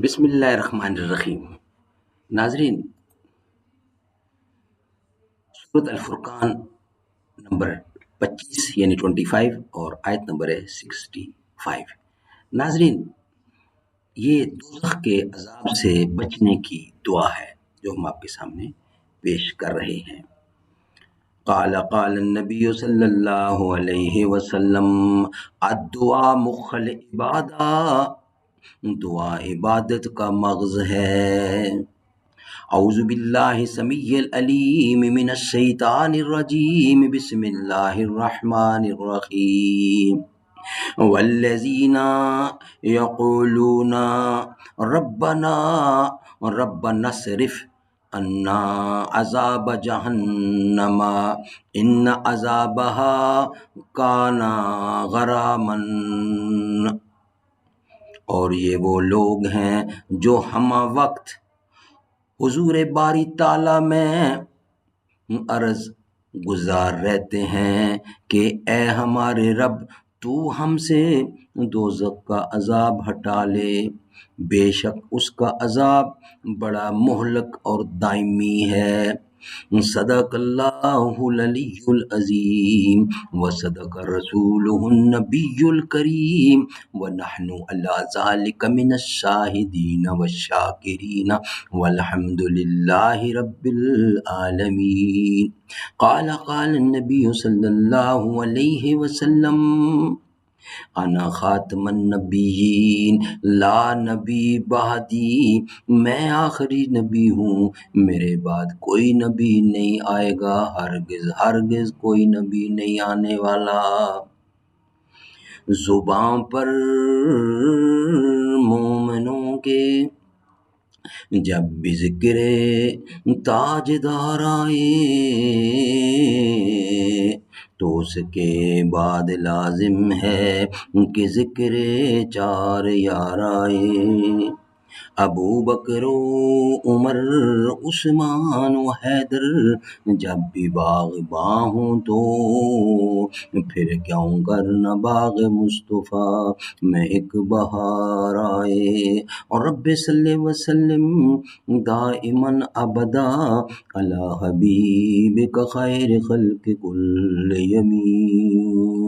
بسم اللہ الرحمن الرحیم۔ ناظرین، سورۃ الفرقان نمبر 25 یعنی 25 اور آیت نمبر ہے 65۔ ناظرین، یہ دوزخ کے عذاب سے بچنے کی دعا ہے جو ہم آپ کے سامنے پیش کر رہے ہیں۔ قال النبی صلی اللہ علیہ وسلم الدعاء مخ العبادہ، دعا عبادت کا مغز ہے۔ اعوذ باللہ سمیع العلیم من الشیطان الرجیم، بسم اللہ الرحمن الرحیم۔ والذین یقولون ربنا اصرف عنا عذاب جہنم ان عذابها کان غراما، اور یہ وہ لوگ ہیں جو ہم وقت حضور باری تعالیٰ میں عرض گزار رہتے ہیں کہ اے ہمارے رب، تو ہم سے دوزخ کا عذاب ہٹا لے، بے شک اس کا عذاب بڑا مہلک اور دائمی ہے۔ صدق اللہ العلی العظیم وصدق رسولہ النبی الکریم ونحن علی ذلک من الشاہدین والشاکرین والحمد للہ رب العالمین۔ قال النبی صلی اللہ علیہ وسلم انا خاتم النبیین لا نبی بعدی، میں آخری نبی ہوں، میرے بعد کوئی نبی نہیں آئے گا، ہرگز کوئی نبی نہیں آنے والا۔ زباں پر مومنوں کے جب بھی ذکر تاجدار آئے تو اس کے بعد لازم ہے کہ ذکر چار یار آئے۔ ابو بکر و عمر عثمان و حیدر جب بھی باغباں ہوں تو پھر کیوں کرنا باغ مصطفیٰ میں ایک بہار آئے۔ اور رب صلی وسلم دائماً ابدا علی حبیبک خیر خلق کل یمین۔